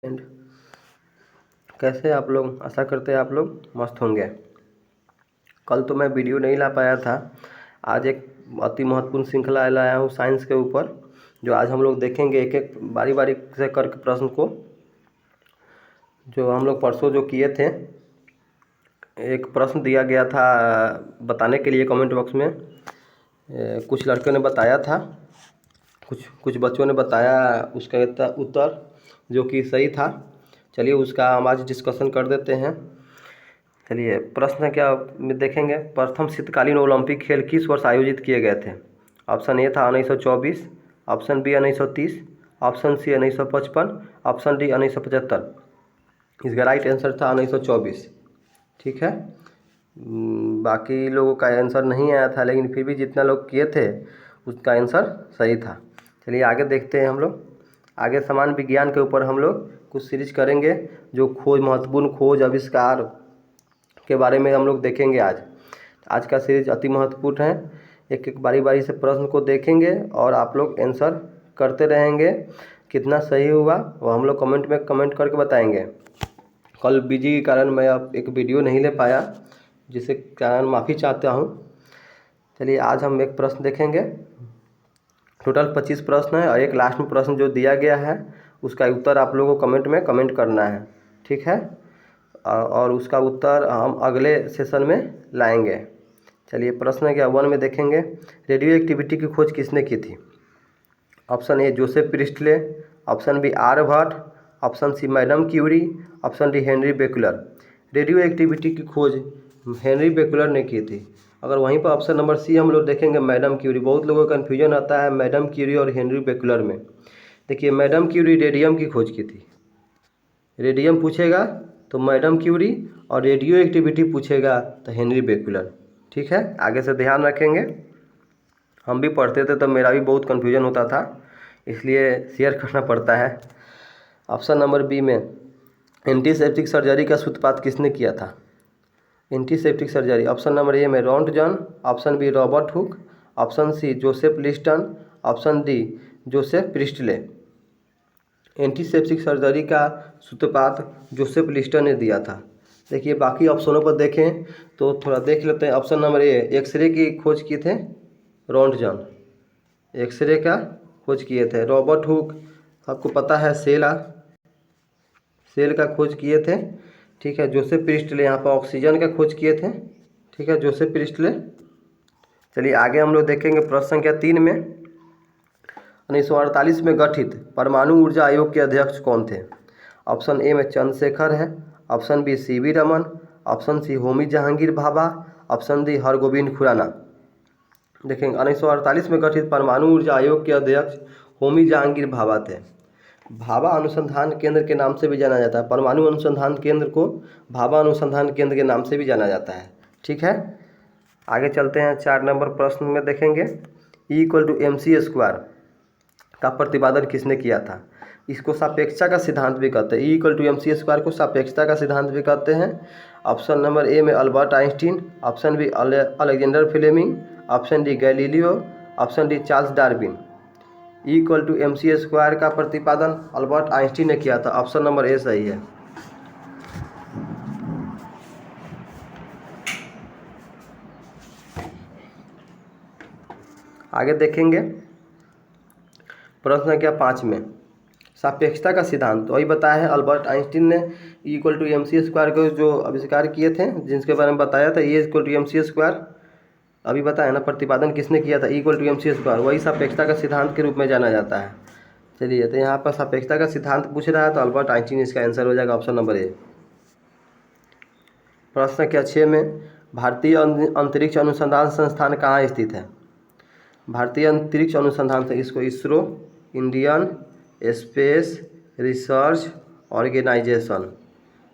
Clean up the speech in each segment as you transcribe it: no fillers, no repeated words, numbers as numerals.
And कैसे आप लोग, आशा करते हैं आप लोग मस्त होंगे। कल तो मैं वीडियो नहीं ला पाया था। आज एक अति महत्वपूर्ण श्रृंखला लाया हूँ साइंस के ऊपर, जो आज हम लोग देखेंगे एक एक बारी बारी से करके प्रश्न को, जो हम लोग परसों जो किए थे। एक प्रश्न दिया गया था बताने के लिए कमेंट बॉक्स में। कुछ लड़कों ने बताया था, कुछ बच्चों ने बताया उसका उत्तर जो कि सही था। चलिए उसका हम आज डिस्कशन कर देते हैं। चलिए प्रश्न क्या देखेंगे। प्रथम शीतकालीन ओलंपिक खेल किस वर्ष आयोजित किए गए थे? ऑप्शन ए था 1924, option B 1930, option C 1955, option D 1975। इसका राइट आंसर था 1924। ठीक है। बाकी लोगों का आंसर नहीं आया था, लेकिन फिर भी जितना लोग किए थे उसका आंसर सही था। चलिए आगे देखते हैं हम लोग। आगे समान विज्ञान के ऊपर हम लोग कुछ सीरीज करेंगे, जो महत्वपूर्ण खोज आविष्कार के बारे में हम लोग देखेंगे। आज का सीरीज अति महत्वपूर्ण है। एक एक बारी बारी से प्रश्न को देखेंगे और आप लोग आंसर करते रहेंगे। कितना सही हुआ वो हम लोग कमेंट में कमेंट करके बताएंगे। कल बिजी के कारण मैं अब एक वीडियो नहीं ले पाया, जिसके कारण माफ़ी चाहता हूँ। चलिए आज हम एक प्रश्न देखेंगे। टोटल 25 प्रश्न है और एक लास्ट में प्रश्न जो दिया गया है उसका उत्तर आप लोगों को कमेंट में कमेंट करना है। ठीक है। और उसका उत्तर हम अगले सेशन में लाएंगे। चलिए प्रश्न क्या 1 में देखेंगे। रेडियो एक्टिविटी की खोज किसने की थी? Option A Joseph Priestley, option B Aryabhatta, option C madam Curie, option D Henri Becquerel. Radio activity की खोज हेनरी बेकुलर ने की थी। अगर वहीं पर ऑप्शन नंबर सी हम लोग देखेंगे मैडम क्यूरी। बहुत लोगों का कन्फ्यूजन आता है मैडम क्यूरी और हेनरी बेकुलर में। देखिए मैडम क्यूरी रेडियम की खोज की थी। रेडियम पूछेगा तो मैडम क्यूरी, और रेडियो एक्टिविटी पूछेगा तो हेनरी बेकुलर। ठीक है, आगे से ध्यान रखेंगे। हम भी पढ़ते थे तो मेरा भी बहुत कन्फ्यूजन होता था, इसलिए शेयर करना पड़ता है। ऑप्शन नंबर बी में एंटीसेप्टिक सर्जरी का सूत्रपात किसने किया था? Antiseptic surgery option number A में Rontgen, option B Robert Hooke, option C Joseph Lister, option D Joseph Priestley. Antiseptic surgery का सूत्रपात जोसेफ लिस्टन ने दिया था। देखिए बाकी ऑप्शनों पर देखें तो थोड़ा देख लेते हैं। ऑप्शन नंबर ए एक्सरे की खोज किए थे रॉन्टजन, एक्सरे का खोज किए थे। रॉबर्ट हुक आपको पता है सेल का खोज किए थे। ठीक है। जोसेफ प्रिस्टले यहाँ पर ऑक्सीजन का खोज किए थे। ठीक है, जोसेफ प्रिस्टले। चलिए आगे हम लोग देखेंगे प्रश्न संख्या 3 में। 1948 में गठित परमाणु ऊर्जा आयोग के अध्यक्ष कौन थे? ऑप्शन ए में चंद्रशेखर है, option B CV Raman, option C Homi Jehangir Bhabha, option D Hargobind Khorana. देखेंगे 1948 में गठित परमाणु ऊर्जा आयोग के अध्यक्ष होमी जहांगीर भाभा थे। भाभा अनुसंधान केंद्र के नाम से भी जाना जाता है। परमाणु अनुसंधान केंद्र को भाभा अनुसंधान केंद्र के नाम से भी जाना जाता है। ठीक है, आगे चलते हैं। 4 नंबर प्रश्न में देखेंगे E=mc² का प्रतिपादन किसने किया था? इसको सापेक्षता का सिद्धांत भी कहते हैं। E=mc² को सापेक्षता का सिद्धांत भी कहते हैं। ऑप्शन नंबर ए में Albert Einstein, option B Alexander Fleming, option D Galileo, option D Charles Darwin. E=mc² का प्रतिपादन अल्बर्ट आइंस्टीन ने किया था। ऑप्शन नंबर ए सही है। आगे देखेंगे प्रश्न क्या 5 में। सापेक्षता का सिद्धांत वही बताया है अल्बर्ट आइंस्टीन ने। E=mc² को जो आविष्कार किए थे, जिसके बारे में बताया था E=mc²। अभी बताया ना प्रतिपादन किसने किया था। E=mc², वही सापेक्षता का सिद्धांत के रूप में जाना जाता है। चलिए तो यहाँ पर सापेक्षता का सिद्धांत पूछ रहा है तो अल्बर्ट आइंस्टीन इसका आंसर हो जाएगा ऑप्शन नंबर ए। प्रश्न क्या 6 में। भारतीय अंतरिक्ष अनुसंधान संस्थान कहाँ स्थित है? भारतीय अंतरिक्ष अनुसंधान से इसको ISRO, Indian Space Research Organisation,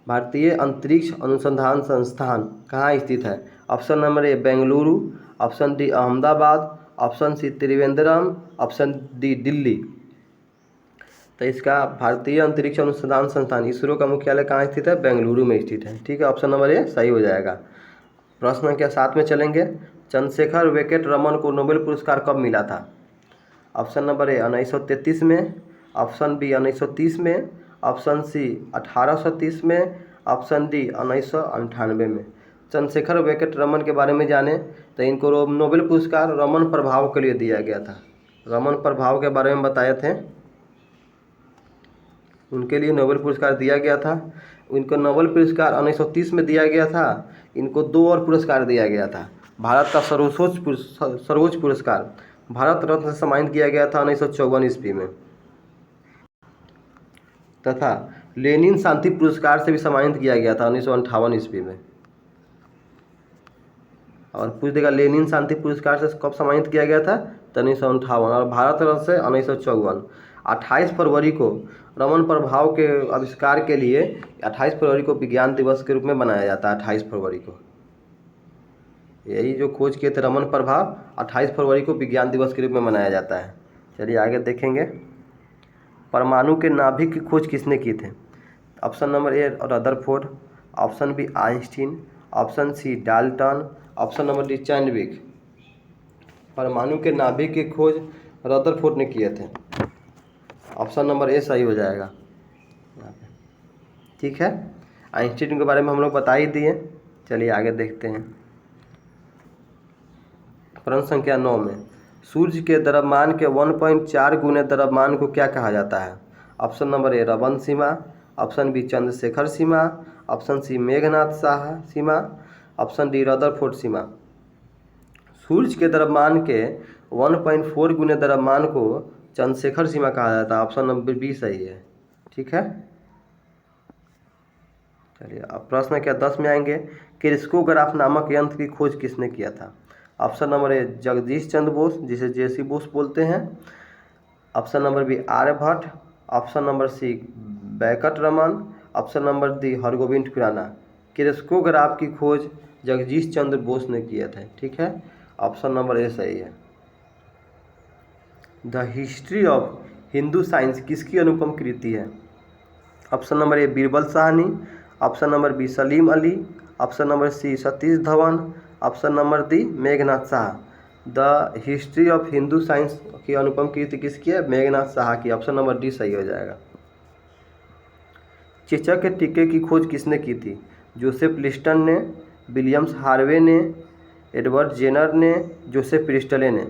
भारतीय अंतरिक्ष अनुसंधान संस्थान कहाँ स्थित है? Option number A Bengaluru, option D Ahmedabad, option C Trivandrum, option D Delhi. तो इसका भारतीय अंतरिक्ष अनुसंधान संस्थान इसरो का मुख्यालय कहाँ स्थित है? बेंगलुरु में स्थित है। ठीक है, ऑप्शन नंबर ए सही हो जाएगा। प्रश्न संख्या 7 में चलेंगे। चंद्रशेखर वेंकट रमन को नोबेल पुरस्कार कब मिला था? ऑप्शन नंबर ए 1933 में, ऑप्शन बी 1930 में, ऑप्शन सी 1830 में, ऑप्शन डी 1998 में। चंद्रशेखर वेंकट रमन के बारे में जाने तो इनको नोबेल पुरस्कार रमन प्रभाव के लिए दिया गया था। रमन प्रभाव के बारे में बताए थे, उनके लिए नोबेल पुरस्कार दिया गया था। इनको नोबेल पुरस्कार 1930 में दिया गया था। इनको 2 और पुरस्कार दिया गया था। भारत का सर्वोच्च पुरस्कार भारत रत्न से सम्मानित किया गया था 1954 ईस्वी में, तथा लेनिन शांति पुरस्कार से भी सम्मानित किया गया था 1958 ईस्वी में। और पूछ देगा लेनिन शांति पुरस्कार से कब सम्मानित किया गया था तो 1958, और भारत रत्न से 1954। 28 फरवरी को रमन प्रभाव के आविष्कार के लिए 28 फरवरी को विज्ञान दिवस के रूप में मनाया जाता है। 28 फरवरी को यही जो खोज किए थे रमन प्रभाव, 28 फरवरी को विज्ञान दिवस के रूप में मनाया जाता है। चलिए आगे देखेंगे। परमाणु के नाभिक की खोज किसने की थे? Option number A Rutherford, option B Einstein, option C Dalton, option number D Chadwick. परमाणु के नाभिक की खोज रदरफोर्ड ने किए थे। ऑप्शन नंबर ए सही हो जाएगा यहाँ पे। ठीक है, आइंस्टीन के बारे में हम लोग बता ही दिए। चलिए आगे देखते हैं। प्रश्न संख्या 9 में सूर्य के द्रव्यमान के 1.4 गुने द्रव्यमान को क्या कहा जाता है? ऑप्शन नंबर ए रमन सीमा, ऑप्शन बी चंद्रशेखर सीमा, ऑप्शन सी मेघनाथ साहा सीमा, ऑप्शन डी रदरफोर्ड सीमा। सूर्य के द्रव्यमान के 1.4 गुने द्रव्यमान को चंद्रशेखर सीमा कहा जाता है। ऑप्शन नंबर बी सही है। ठीक है, चलिए अब प्रश्न क्या 10 में आएंगे। क्रिस्कोग्राफ नामक यंत्र की खोज किसने किया था? Option number A Jagadish Chandra Bose, जिसे जेसी बोस बोलते हैं, option number B Aryabhatta, option number C Venkata Raman, option number D Hargobind Khorana. Crescograph की खोज जगदीश चंद्र बोस ने किया था। ठीक है, ऑप्शन नंबर ए सही है। The history of Hindu science किसकी अनुपम कृति है? Option number A Birbal Sahni, option number B Salim Ali, option number C Satish Dhawan, option number D Meghnad Saha. The history of Hindu science की अनुपम कृति किसकी है? मेघनाथ साहा की। ऑप्शन नंबर डी सही हो जाएगा। चेचक के टीके की खोज किसने की थी? जोसेफ लिस्टन ने, विलियम्स हार्वे ने, एडवर्ड जेनर ने, जोसेफ प्रिस्टले ने।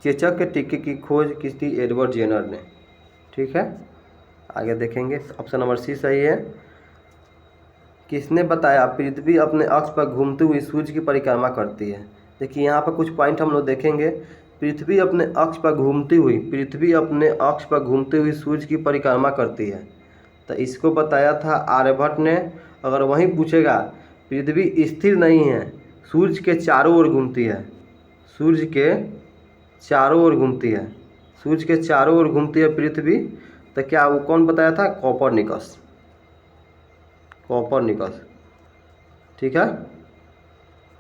चेचक के टीके की खोज की थी एडवर्ड जेनर ने। ठीक है, आगे देखेंगे। ऑप्शन नंबर सी सही है। किसने बताया पृथ्वी अपने अक्ष पर घूमती हुई सूर्य की परिक्रमा करती है? देखिए यहाँ पर कुछ पॉइंट हम लोग देखेंगे। पृथ्वी अपने अक्ष पर घूमती हुई सूर्य की परिक्रमा करती है, तो इसको बताया था आर्यभट्ट ने। अगर वहीं पूछेगा पृथ्वी स्थिर नहीं है, सूर्य के चारों ओर घूमती है, सूर्य के चारों ओर घूमती है, सूर्य के चारों ओर घूमती है पृथ्वी, तो क्या वो कौन बताया था? कोपरनिकस। कोपरनिकस, ठीक है,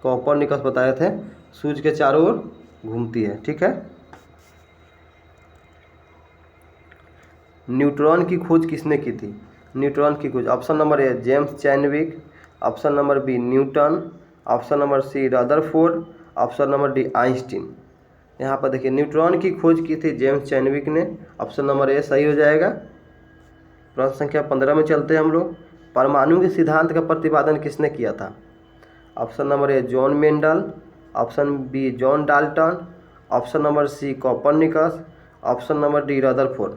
कोपरनिकस बताए थे सूर्य के चारों ओर घूमती है। ठीक है, न्यूट्रॉन की खोज किसने की थी? न्यूट्रॉन की खोज option number A James Chadwick, option number B Newton, option number C Rutherford, option number D Einstein. यहाँ पर देखिए न्यूट्रॉन की खोज की थी जेम्स चैडविक ने। ऑप्शन नंबर ए सही हो जाएगा। प्रश्न संख्या 15 में चलते हैं हम लोग। परमाणु के सिद्धांत का प्रतिपादन किसने किया था? Option number A John Mendel, option B John Dalton, option number C Copernicus, option number D Rutherford.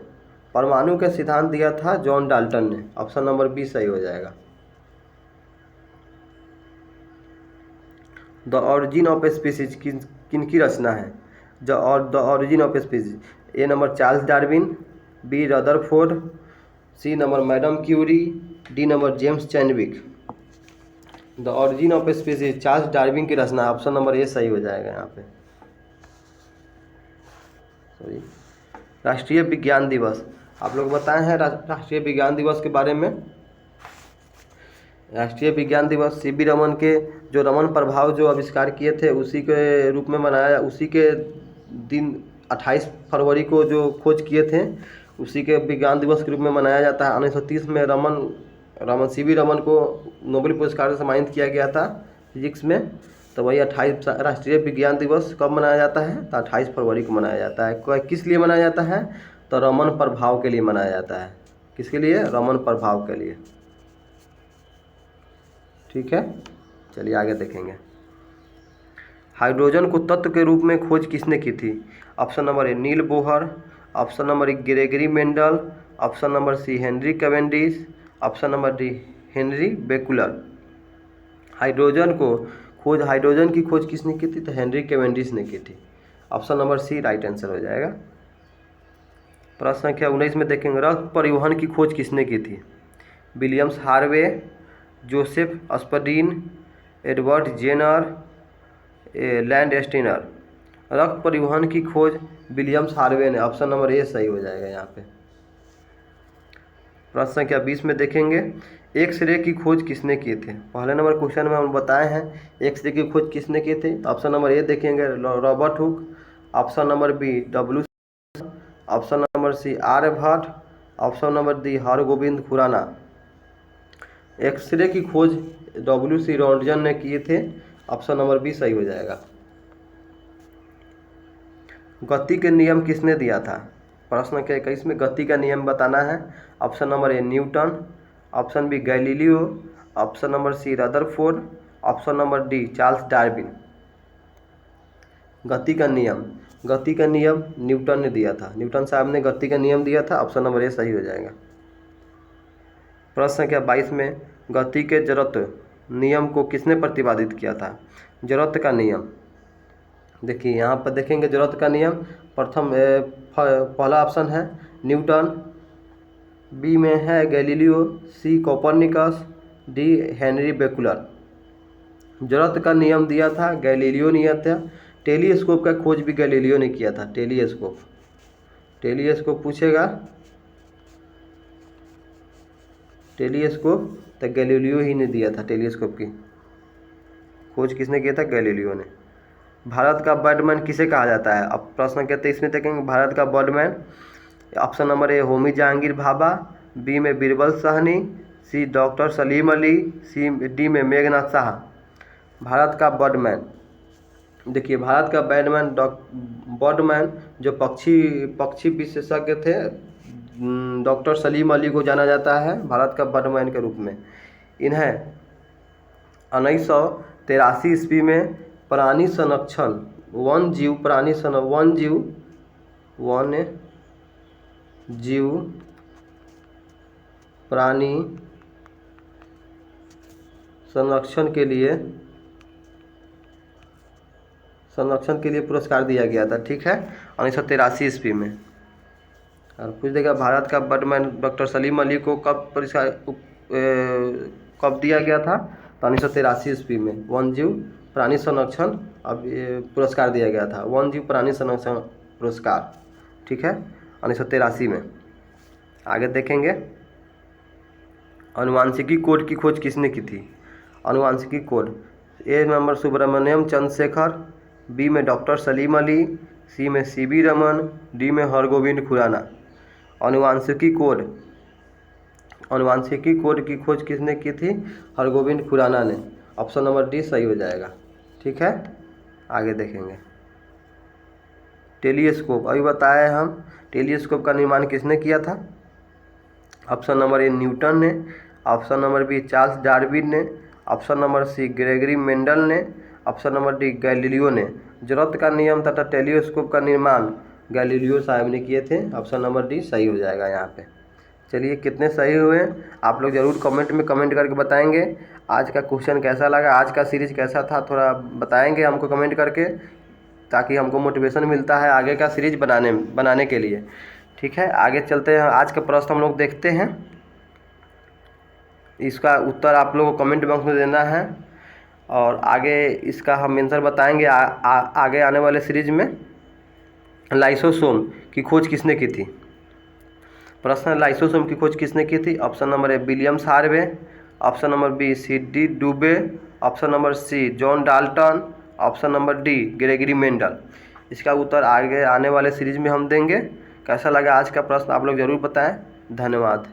परमाणु का सिद्धांत दिया था जॉन डाल्टन ने। ऑप्शन नंबर बी सही हो जाएगा। द ऑरिजिन ऑफ स्पीसीज किनकी रचना है? The origin of species, A number Charles Darwin, B Rutherford, C number Madam Curie, D number James Chadwick. The origin of species Charles Darwin की रचना है। Option number A सही हो जाएगा यहाँ पे। सॉरी, राष्ट्रीय विज्ञान दिवस आप लोग बताए हैं राष्ट्रीय विज्ञान दिवस के बारे में। राष्ट्रीय विज्ञान दिवस सीवी रमन के जो रमन प्रभाव जो आविष्कार किए थे उसी के रूप में मनाया, उसी के दिन 28 फरवरी को जो खोज किए थे उसी के विज्ञान दिवस के रूप में मनाया जाता है। 1930 में सीवी रमन को नोबेल पुरस्कार से सम्मानित किया गया था फिजिक्स में। तो वही 28 राष्ट्रीय विज्ञान दिवस कब मनाया जाता है? तो 28 फरवरी को मनाया जाता है। किस लिए मनाया जाता है? तो रमन प्रभाव के लिए मनाया जाता है। किसके लिए? रमन प्रभाव के लिए। ठीक है, चलिए आगे देखेंगे। हाइड्रोजन को तत्व के रूप में खोज किसने की थी? Option number A Niels Bohr, option number A Gregor Mendel, option number C Henry Cavendish, option number D Henri Becquerel. Hydrogen की खोज किसने की थी? तो हेनरी कैवेंडिश ने की थी। Option number C right answer हो जाएगा। प्रश्न संख्या 19 में देखेंगे, रक्त परिवहन की खोज किसने की थी? विलियम्स हार्वे, जोसेफ स्पडीन, एडवर्ड जेनर, लैंडस्टीनर। रक्त परिवहन की खोज विलियम्स हार्वे ने, ऑप्शन नंबर ए सही हो जाएगा यहाँ पे। प्रश्न संख्या 20 में देखेंगे, एक्सरे की खोज किसने किए थे? पहले नंबर क्वेश्चन में हम बताए हैं एक्सरे की खोज किसने की थी। ऑप्शन नंबर ए देखेंगे Robert Hooke, option number B W, option number C Aryabhata, option number D Hargobind Khorana. X ray की खोज डब्ल्यू.सी. रॉन्टजन ने किए थे। ऑप्शन नंबर बी सही हो जाएगा। गति के नियम किसने दिया था? प्रश्न के 21 में गति का नियम बताना है। Option number A Newton, option B Galileo, option number C Rutherford, option number D Charles Darwin. गति का नियम न्यूटन ने दिया था। न्यूटन साहब ने गति का नियम दिया था। ऑप्शन नंबर ए सही हो जाएगा। प्रश्न संख्या 22 में, गति के जड़त्व नियम को किसने प्रतिपादित किया था? जड़त्व का नियम देखिए यहाँ पर देखेंगे, जड़त्व का नियम पहला ऑप्शन है न्यूटन, बी में है गैलीलियो, सी कोपरनिकस, डी हेनरी बेकुलर। जड़त्व का नियम दिया था गैलीलियो ने दिया था। टेलीस्कोप का खोज भी गैलीलियो ने किया था। टेलीस्कोप पूछेगा, टेलीस्कोप तो गैलीलियो ही ने दिया था। टेलीस्कोप की खोज किसने किया था? गैलीलियो ने। भारत का बर्डमैन किसे कहा जाता है? अब प्रश्न कहते हैं इसमें देखेंगे, भारत का birdman option number A Homi Jehangir Bhabha, B में Birbal Sahni, C doctor Salim Ali, C D में मेघनाथ शाह। भारत का बर्डमैन देखिए, भारत का बर्डमैन जो पक्षी विशेषज्ञ थे, डॉक्टर सलीम अली को जाना जाता है भारत का बर्डमैन के रूप में। इन्हें 1983 ईस्वी में प्राणी संरक्षण वन जीव प्राणी संरक्षण के लिए पुरस्कार दिया गया था। ठीक है, 1983 ईस्वी में। और पूछ देगा भारत का बर्डमैन डॉक्टर सलीम अली को कब दिया गया था? तो 1983 ईस्वी में वन जीव प्राणी संरक्षण पुरस्कार दिया गया था। वन जीव प्राणी संरक्षण पुरस्कार। ठीक है, 1983 में। आगे देखेंगे, अनुवांशिकी कोड की खोज किसने की थी? अनुवांशिकी कोड ए नंबर सुब्रमण्यम चंद्रशेखर, बी में डॉक्टर सलीम अली, सी में सीवी रमन, डी में हरगोविंद खुराना। अनुवांशिकी कोड की खोज किसने की थी? हरगोविंद खुराना ने। ऑप्शन नंबर डी सही हो जाएगा। ठीक है, आगे देखेंगे। टेलीस्कोप अभी बताए हम, टेलीस्कोप का निर्माण किसने किया था? ऑप्शन नंबर ए न्यूटन ने, option number B Charles Darwin ने, option number C Gregor Mendel ने, ऑप्शन नंबर डी गैलीलियो ने। जड़त्व का नियम तथा टेलीस्कोप का निर्माण गैलीलियो साहब ने किए थे। ऑप्शन नंबर डी सही हो जाएगा यहाँ पे। चलिए, कितने सही हुए आप लोग ज़रूर कमेंट में कमेंट करके बताएंगे। आज का क्वेश्चन कैसा लगा, आज का सीरीज कैसा था, थोड़ा बताएंगे हमको कमेंट करके, ताकि हमको मोटिवेशन मिलता है आगे का सीरीज बनाने के लिए। ठीक है, आगे चलते हैं। आज का प्रश्न हम लोग देखते हैं, इसका उत्तर आप लोगों को कमेंट बॉक्स में देना है, और आगे इसका हम आंसर बताएंगे आगे आने वाले सीरीज में। लाइसोसोम की खोज किसने की थी? प्रश्न, लाइसोसोम की खोज किसने की थी? Option number A Williams Harvey, option number B CD. Dube, option number C John Dalton, option number D Gregor Mendel. इसका उत्तर आगे आने वाले सीरीज में हम देंगे। कैसा लगा आज का प्रश्न आप लोग ज़रूर बताएं। धन्यवाद।